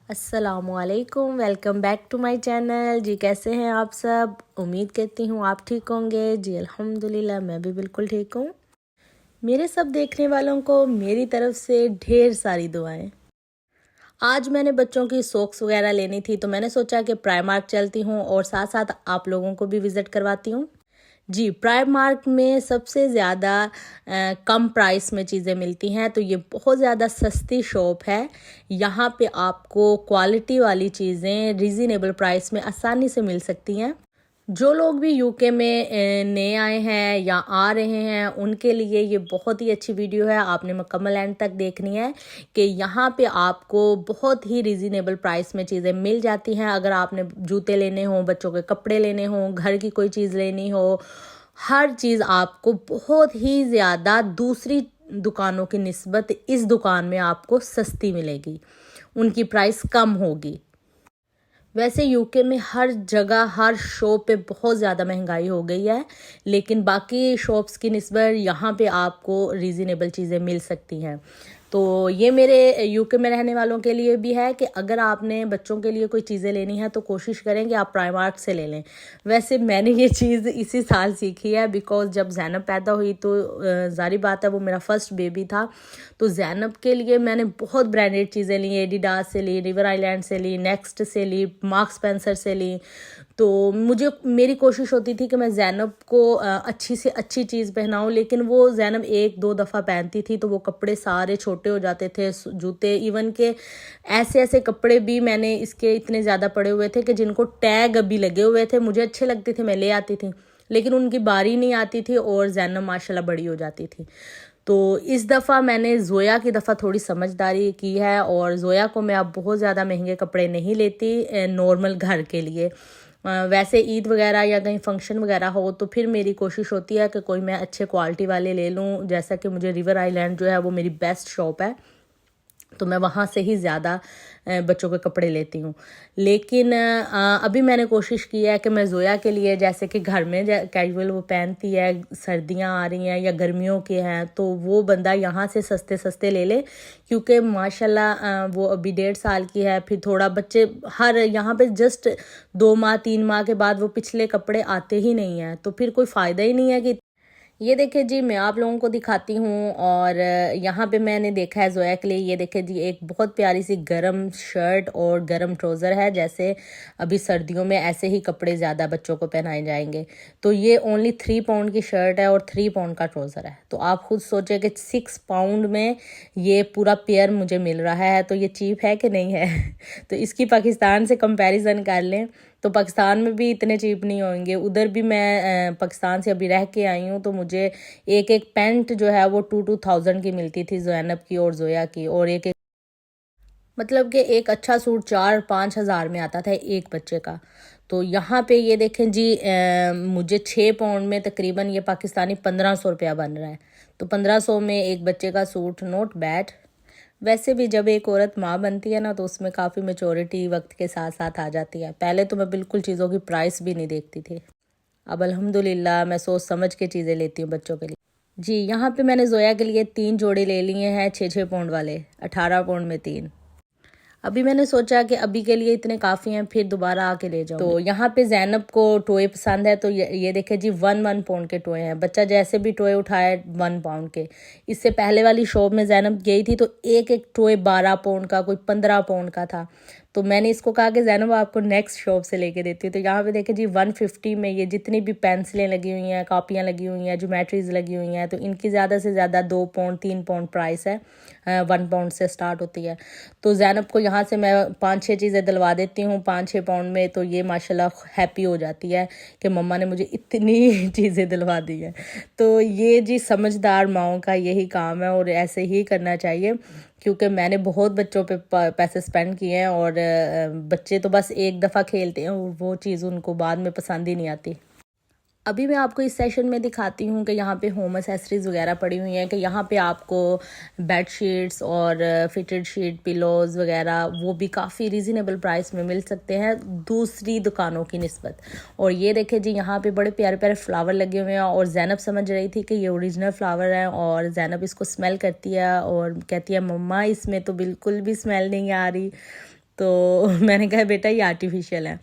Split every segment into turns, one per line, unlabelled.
अस्सलामुअलैकुम, welcome back to my channel. जी कैसे हैं आप सब? उम्मीद करती हूँ आप ठीक होंगे। जी अल्हम्दुलिल्लाह मैं भी बिल्कुल ठीक हूँ। मेरे सब देखने वालों को मेरी तरफ से ढेर सारी दुआएं। आज मैंने बच्चों की सॉक्स वगैरह लेनी थी तो मैंने सोचा कि प्राइमार्क चलती हूँ और साथ साथ आप लोगों को भी विज़िट करवाती हूँ। जी, प्राइमार्क में सबसे ज़्यादा कम प्राइस में चीज़ें मिलती हैं, तो ये बहुत ज़्यादा सस्ती शॉप है। यहाँ पे आपको क्वालिटी वाली चीज़ें रीज़नेबल प्राइस में आसानी से मिल सकती हैं। जो लोग भी यूके में नए आए हैं या आ रहे हैं उनके लिए ये बहुत ही अच्छी वीडियो है। आपने मुकम्मल एंड तक देखनी है कि यहाँ पे आपको बहुत ही रीज़नेबल प्राइस में चीज़ें मिल जाती हैं। अगर आपने जूते लेने हों, बच्चों के कपड़े लेने हों, घर की कोई चीज़ लेनी हो, हर चीज़ आपको बहुत ही ज़्यादा दूसरी दुकानों की निस्बत इस दुकान में आपको सस्ती मिलेगी। उनकी प्राइस कम होगी। वैसे यूके में हर जगह हर शॉप पे बहुत ज़्यादा महंगाई हो गई है, लेकिन बाकी शॉप्स की निस्बत यहाँ पे आपको रीज़नेबल चीज़ें मिल सकती हैं। तो ये मेरे यूके में रहने वालों के लिए भी है कि अगर आपने बच्चों के लिए कोई चीज़ें लेनी है तो कोशिश करें कि आप प्राइमार्क से ले लें। वैसे मैंने ये चीज़ इसी साल सीखी है, बिकॉज़ जब ज़ैनब पैदा हुई तो ज़ाहिर बात है वो मेरा फर्स्ट बेबी था। तो ज़ैनब के लिए मैंने बहुत ब्रांडेड चीज़ें ली, एडिडास से ली, रिवर आइलैंड से ली, नेक्स्ट से ली, मार्क्स स्पेंसर से ली। तो मेरी कोशिश होती थी कि मैं ज़ैनब को अच्छी से अच्छी चीज़ पहनाऊँ, लेकिन वो ज़ैनब 1-2 दफ़ा पहनती थी तो वो कपड़े सारे छोटे हो जाते थे। जूते इवन के ऐसे कपड़े भी मैंने इसके इतने ज़्यादा पड़े हुए थे कि जिनको टैग अभी लगे हुए थे, मुझे अच्छे लगते थे, मैं ले आती थी, लेकिन उनकी बारी नहीं आती थी और ज़ैनब माशाल्लाह बड़ी हो जाती थी। तो इस दफ़ा मैंने ज़ोया की दफ़ा थोड़ी समझदारी की है और ज़ोया को मैं अब बहुत ज़्यादा महंगे कपड़े नहीं लेती नॉर्मल घर के लिए। वैसे ईद वगैरह या कहीं फंक्शन वगैरह हो तो फिर मेरी कोशिश होती है कि कोई मैं अच्छे क्वालिटी वाले ले लूँ। जैसा कि मुझे रिवर आइलैंड जो है वो मेरी बेस्ट शॉप है, तो मैं वहाँ से ही ज़्यादा बच्चों के कपड़े लेती हूँ। लेकिन अभी मैंने कोशिश की है कि मैं ज़ोया के लिए, जैसे कि घर में कैजुअल वो पहनती है, सर्दियाँ आ रही हैं या गर्मियों के हैं, तो वो बंदा यहाँ से सस्ते सस्ते ले ले, क्योंकि माशाल्लाह वो अभी 1.5 साल की है। फिर थोड़ा बच्चे हर यहाँ पे जस्ट 2 माह 3 माह के बाद वो पिछले कपड़े आते ही नहीं हैं, तो फिर कोई फ़ायदा ही नहीं है कि ये देखिए जी, मैं आप लोगों को दिखाती हूँ। और यहाँ पे मैंने देखा है ज़ोया के लिए, ये देखिए जी, एक बहुत प्यारी सी गरम शर्ट और गरम ट्राउज़र है। जैसे अभी सर्दियों में ऐसे ही कपड़े ज़्यादा बच्चों को पहनाए जाएंगे। तो ये ओनली 3 पाउंड की शर्ट है और 3 पाउंड का ट्राउज़र है। तो आप खुद सोचें कि 6 पाउंड में ये पूरा पेयर मुझे मिल रहा है, तो ये चीप है कि नहीं है? तो इसकी पाकिस्तान से कंपैरिजन कर लें तो पाकिस्तान में भी इतने चीप नहीं होंगे। उधर भी मैं पाकिस्तान से अभी रह के आई हूँ, तो मुझे एक पैंट जो है वो 2,000 की मिलती थी, ज़ैनब की और ज़ोया की। और एक मतलब कि एक अच्छा सूट 4-5 हज़ार में आता था एक बच्चे का। तो यहाँ पे ये देखें जी, मुझे 6 पाउंड में तकरीबन ये पाकिस्तानी 1500 रुपया बन रहा है। तो 1500 में एक बच्चे का सूट, नॉट बैड। वैसे भी जब एक औरत माँ बनती है ना, तो उसमें काफ़ी मैच्योरिटी वक्त के साथ साथ आ जाती है। पहले तो मैं बिल्कुल चीज़ों की प्राइस भी नहीं देखती थी, अब अल्हम्दुलिल्लाह मैं सोच समझ के चीज़ें लेती हूँ बच्चों के लिए। जी, यहाँ पे मैंने ज़ोया के लिए 3 जोड़े ले लिए हैं, 6-6 पाउंड वाले, 18 पाउंड में 3। अभी मैंने सोचा कि अभी के लिए इतने काफ़ी हैं, फिर दोबारा आके ले जाऊँ। तो यहाँ पे ज़ैनब को टोए पसंद है, तो ये देखे जी, 1 पाउंड के टोए हैं। बच्चा जैसे भी टोए उठाए 1 पाउंड के। इससे पहले वाली शॉप में ज़ैनब गई थी तो एक टोए 12 पाउंड का, कोई 15 पाउंड का था। तो मैंने इसको कहा कि ज़ैनब आपको नेक्स्ट शॉप से लेके देती हूँ। तो यहाँ पे देखे जी, 150 में ये जितनी भी पेंसिलें लगी हुई हैं, कापियाँ लगी हुई हैं, ज्योमेट्रीज लगी हुई हैं, तो इनकी ज़्यादा से ज़्यादा 2 पाउंड 3 पाउंड प्राइस है। 1 पाउंड से स्टार्ट होती है। तो ज़ैनब को यहाँ से मैं 5-6 चीज़ें दिलवा देती हूँ 5-6 पाउंड में, तो ये माशाल्लाह हैप्पी हो जाती है कि मम्मा ने मुझे इतनी चीज़ें दिलवा दी हैं। तो ये जी समझदार माओं का यही काम है और ऐसे ही करना चाहिए, क्योंकि मैंने बहुत बच्चों पे पैसे स्पेंड किए हैं और बच्चे तो बस एक दफ़ा खेलते हैं और वो चीज़ उनको बाद में पसंद ही नहीं आती। अभी मैं आपको इस सेशन में दिखाती हूँ कि यहाँ पे होम एसेसरीज़ वगैरह पड़ी हुई हैं, कि यहाँ पे आपको बेड शीट्स और फिटेड शीट पिलोज़ वगैरह वो भी काफ़ी रीज़नेबल प्राइस में मिल सकते हैं दूसरी दुकानों की निस्बत। और ये देखें जी, यहाँ पे बड़े प्यारे प्यारे फ्लावर लगे हुए हैं और ज़ैनब समझ रही थी कि ये ओरिजिनल फ्लावर हैं, और ज़ैनब इसको स्मेल करती है और कहती है मम्मा इसमें तो बिल्कुल भी स्मेल नहीं आ रही। तो मैंने कहा बेटा ये आर्टिफिशियल है।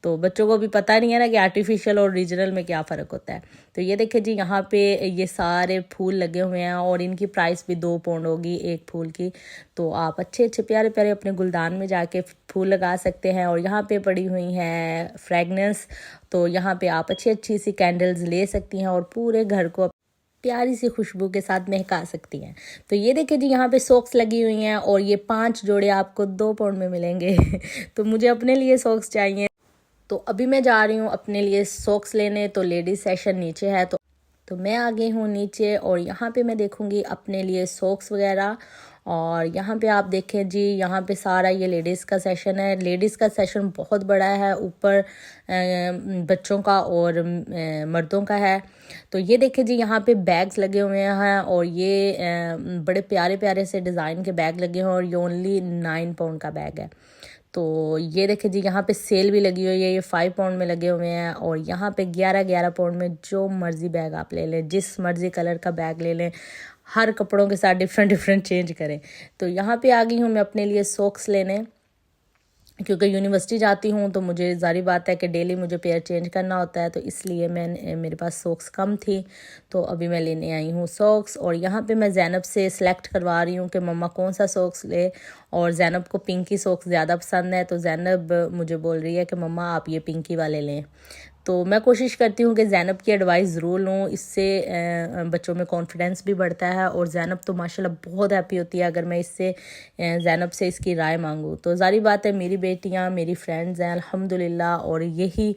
तो बच्चों को भी पता नहीं है ना कि आर्टिफिशियल और ओरिजिनल में क्या फ़र्क होता है। तो ये देखिए जी, यहाँ पे ये सारे फूल लगे हुए हैं और इनकी प्राइस भी 2 पाउंड होगी एक फूल की। तो आप अच्छे अच्छे प्यारे प्यारे अपने गुलदान में जाके फूल लगा सकते हैं। और यहाँ पे पड़ी हुई हैं फ्रेगनेंस, तो यहाँ पे आप अच्छी अच्छी सी कैंडल्स ले सकती हैं और पूरे घर को प्यारी सी खुशबू के साथ महका सकती हैं। तो ये देखिए जी, यहाँ पे सॉक्स लगी हुई हैं और ये 5 जोड़े आपको 2 पाउंड में मिलेंगे। तो मुझे अपने लिए सॉक्स चाहिए, तो अभी मैं जा रही हूँ अपने लिए सॉक्स लेने। तो लेडीज़ सेशन नीचे है, तो मैं आ गई हूँ नीचे और यहाँ पे मैं देखूँगी अपने लिए सॉक्स वगैरह। और यहाँ पे आप देखें जी, यहाँ पे सारा ये लेडीज़ का सेशन है। लेडीज़ का सेशन बहुत बड़ा है, ऊपर बच्चों का और मर्दों का है। तो ये देखें जी, यहाँ पे बैग्स लगे हुए हैं और ये बड़े प्यारे प्यारे से डिज़ाइन के बैग लगे हैं और ये ओनली 9 पाउंड का बैग है। तो ये देखें जी, यहाँ पे सेल भी लगी हुई है, ये 5 पाउंड में लगे हुए हैं। और यहाँ पे 11 पाउंड में जो मर्ज़ी बैग आप ले लें, जिस मर्ज़ी कलर का बैग ले लें, हर कपड़ों के साथ डिफरेंट डिफरेंट चेंज करें। तो यहाँ पे आ गई हूँ मैं अपने लिए सॉक्स लेने, क्योंकि यूनिवर्सिटी जाती हूँ तो मुझे ज़ाहिर बात है कि डेली मुझे पेयर चेंज करना होता है। तो इसलिए मेरे पास सॉक्स कम थी, तो अभी मैं लेने आई हूँ सॉक्स। और यहाँ पे मैं ज़ैनब से सिलेक्ट करवा रही हूँ कि मम्मा कौन सा सॉक्स ले। और ज़ैनब को पिंकी सॉक्स ज़्यादा पसंद है, तो ज़ैनब मुझे बोल रही है कि मम्मा आप ये पिंकी वाले लें। तो मैं कोशिश करती हूँ कि ज़ैनब की एडवाइस ज़रूर लूँ, इससे बच्चों में कॉन्फिडेंस भी बढ़ता है। और ज़ैनब तो माशाल्लाह बहुत हैप्पी होती है अगर मैं इससे ज़ैनब से इसकी राय मांगूँ। तो ज़ाहिर बात है, मेरी बेटियाँ मेरी फ्रेंड्स हैं अल्हम्दुलिल्लाह, और यही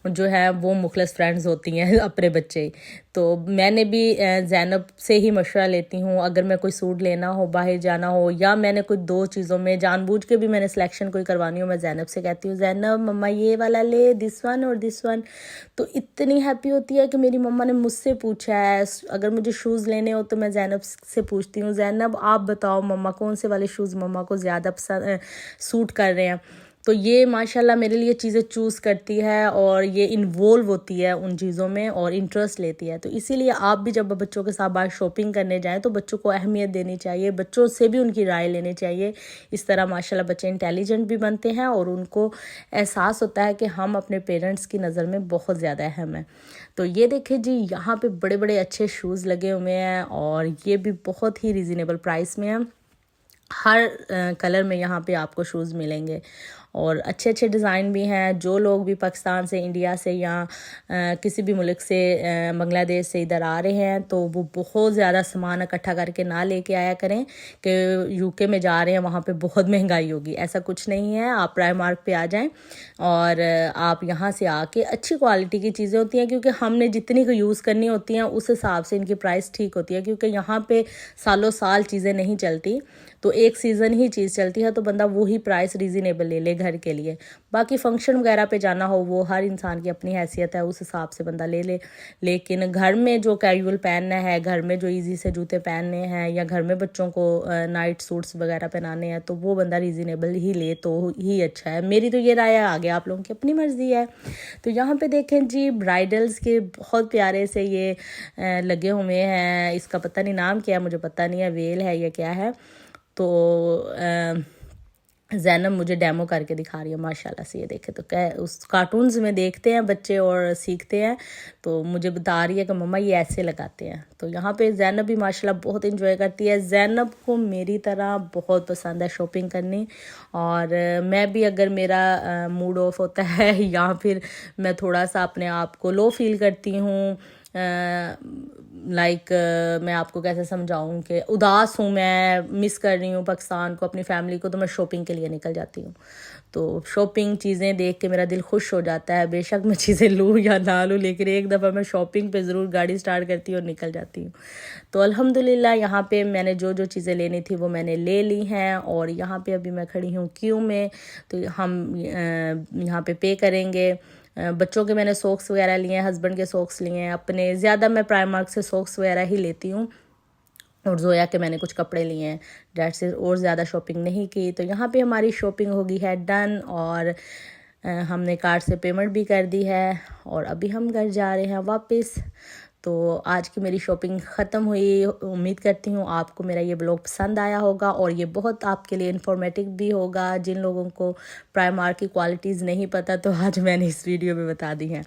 जो है वो मुखलस फ्रेंड्स होती हैं अपने बच्चे। तो मैंने भी ज़ैनब से ही मशवरा लेती हूँ, अगर मैं कोई सूट लेना हो, बाहर जाना हो, या मैंने कोई 2 चीज़ों में जानबूझ के भी मैंने सिलेक्शन कोई करवानी हो, मैं ज़ैनब से कहती हूँ ज़ैनब मम्मा ये वाला ले, दिस वन और दिस वन। तो इतनी हैप्पी होती है कि मेरी मम्मा ने मुझसे पूछा है। अगर मुझे शूज़ लेने हो तो मैं ज़ैनब से पूछती हूँ ज़ैनब आप बताओ मम्मा कौन से वाले शूज़ मम्मा को ज़्यादा पसंद सूट कर रहे हैं। तो ये माशाल्लाह मेरे लिए चीज़ें चूज़ करती है और ये इन्वॉल्व होती है उन चीज़ों में और इंटरेस्ट लेती है। तो इसीलिए आप भी जब बच्चों के साथ बाहर शॉपिंग करने जाएं तो बच्चों को अहमियत देनी चाहिए, बच्चों से भी उनकी राय लेनी चाहिए। इस तरह माशाल्लाह बच्चे इंटेलिजेंट भी बनते हैं और उनको एहसास होता है कि हम अपने पेरेंट्स की नज़र में बहुत ज़्यादा अहम हैं। तो ये देखिए जी, यहाँ पे बड़े बड़े अच्छे शूज़ लगे हुए हैं और ये भी बहुत ही रिजनेबल प्राइस में है। हर कलर में यहाँ पे आपको शूज़ मिलेंगे और अच्छे अच्छे डिज़ाइन भी हैं। जो लोग भी पाकिस्तान से, इंडिया से या किसी भी मुल्क से, बांग्लादेश से इधर आ रहे हैं तो वो बहुत ज़्यादा सामान इकट्ठा करके ना लेके आया करें कि यूके में जा रहे हैं वहाँ पे बहुत महंगाई होगी। ऐसा कुछ नहीं है, आप प्राइमार्क पे आ जाएं और आप यहाँ से आके अच्छी क्वालिटी की चीज़ें होती हैं, क्योंकि हमने जितनी को यूज़ करनी होती हैं उस हिसाब से इनकी प्राइस ठीक होती है। क्योंकि यहाँ पे सालों साल चीज़ें नहीं चलती, तो एक सीज़न ही चीज़ चलती है, तो बंदा वही प्राइस रीज़नेबल ले ले घर के लिए। बाकी फंक्शन वगैरह पे जाना हो वो हर इंसान की अपनी हैसियत है, उस हिसाब से बंदा ले ले। लेकिन घर में जो कैजुअल पहनना है, घर में जो इजी से जूते पहनने हैं, या घर में बच्चों को नाइट सूट्स वगैरह पहनाने हैं, तो वो बंदा रीज़नेबल ही ले तो ही अच्छा है। मेरी तो ये राय है, आगे आप लोगों की अपनी मर्ज़ी है। तो यहाँ पे देखें जी, ब्राइडल्स के बहुत प्यारे से ये लगे हुए हैं। इसका पता नहीं नाम क्या है, मुझे पता नहीं है, वेल है या क्या है। तो ज़ैनब मुझे डेमो करके दिखा रही है माशाल्लाह से। ये देखे तो क्या उस कार्टून्स में देखते हैं बच्चे और सीखते हैं, तो मुझे बता रही है कि मम्मा ये ऐसे लगाते हैं। तो यहाँ पे ज़ैनब भी माशाल्लाह बहुत इंजॉय करती है। ज़ैनब को मेरी तरह बहुत पसंद है शॉपिंग करनी, और मैं भी अगर मेरा मूड ऑफ होता है या फिर मैं थोड़ा सा अपने आप को लो फील करती हूँ, मैं आपको कैसे समझाऊं कि उदास हूँ, मैं मिस कर रही हूँ पाकिस्तान को, अपनी फैमिली को, तो मैं शॉपिंग के लिए निकल जाती हूँ। तो शॉपिंग चीज़ें देख के मेरा दिल खुश हो जाता है। बेशक मैं चीज़ें लूँ या ना लूँ, लेकिन एक दफ़ा मैं शॉपिंग पे ज़रूर गाड़ी स्टार्ट करती हूँ और निकल जाती हूँ। तो अल्हम्दुलिल्लाह यहाँ पे मैंने जो जो चीज़ें लेनी थी वो मैंने ले ली हैं। और यहाँ पे अभी मैं खड़ी हूँ क्यू में, तो हम यहाँ पे करेंगे। बच्चों के मैंने सॉक्स वगैरह लिए हैं, हस्बैंड के सॉक्स लिए हैं, अपने ज़्यादा मैं प्राइमार्क से सॉक्स वगैरह ही लेती हूँ, और जोया के मैंने कुछ कपड़े लिए हैं, डेट से और ज़्यादा शॉपिंग नहीं की। तो यहाँ पे हमारी शॉपिंग हो गई है डन, और हमने कार्ड से पेमेंट भी कर दी है और अभी हम घर जा रहे हैं वापस। तो तो आज की मेरी शॉपिंग ख़त्म हुई। उम्मीद करती हूँ आपको मेरा ये ब्लॉग पसंद आया होगा और ये बहुत आपके लिए इन्फॉर्मेटिव भी होगा। जिन लोगों को प्राइमार्क की क्वालिटीज़ नहीं पता तो आज मैंने इस वीडियो में बता दी हैं।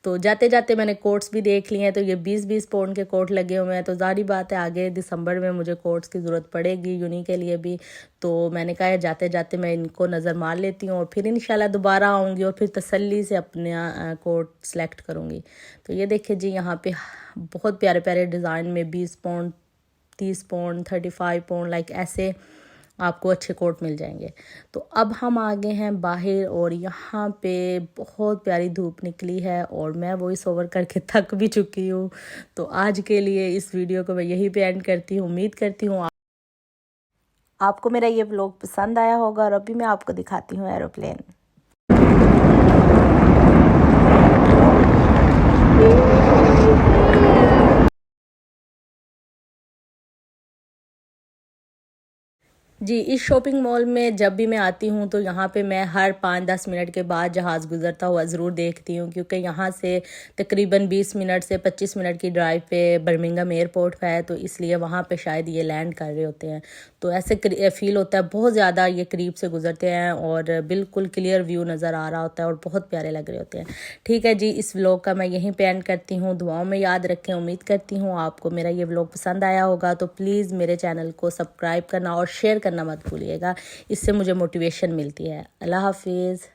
तो जाते जाते मैंने कोट्स भी देख लिए हैं। तो ये 20-20 पाउंड के कोट लगे हुए हैं। तो ज़ाहिर बात है आगे दिसंबर में मुझे कोट्स की ज़रूरत पड़ेगी यूनी के लिए भी। तो मैंने कहा जाते जाते मैं इनको नज़र मार लेती हूँ और फिर इंशाल्लाह दोबारा आऊँगी और फिर तसल्ली से अपने कोट सेलेक्ट करूँगी। तो ये देखिए जी, यहाँ पे बहुत प्यारे प्यारे डिज़ाइन में 20 पाउंड, 30 पाउंड, 35 पाउंड लाइक ऐसे आपको अच्छे कोट मिल जाएंगे। तो अब हम आ गए हैं बाहर और यहाँ पे बहुत प्यारी धूप निकली है और मैं वॉइस ओवर करके थक भी चुकी हूँ। तो आज के लिए इस वीडियो को मैं यहीं पे एंड करती हूँ। उम्मीद करती हूँ आपको मेरा ये व्लॉग पसंद आया होगा और अभी मैं आपको दिखाती हूँ एरोप्लेन। जी, इस शॉपिंग मॉल में जब भी मैं आती हूँ तो यहाँ पे मैं हर 5-10 मिनट के बाद जहाज़ गुज़रता हुआ ज़रूर देखती हूँ, क्योंकि यहाँ से तकरीबन 20 मिनट से 25 मिनट की ड्राइव पे बर्मिंघम एयरपोर्ट है। तो इसलिए वहाँ पे शायद ये लैंड कर रहे होते हैं। तो ऐसे फील होता है बहुत ज़्यादा ये करीब से गुजरते हैं और बिल्कुल क्लियर व्यू नज़र आ रहा होता है और बहुत प्यारे लग रहे होते हैं। ठीक है जी, इस व्लॉग का मैं यहीं पे एंड करती हूँ। दुआओं में याद रखें। उम्मीद करती हूँ आपको मेरा ये व्लॉग पसंद आया होगा। तो प्लीज़ मेरे चैनल को सब्सक्राइब करना और शेयर करना मत भूलिएगा। इससे मुझे मोटिवेशन मिलती है। अल्लाह हाफिज़।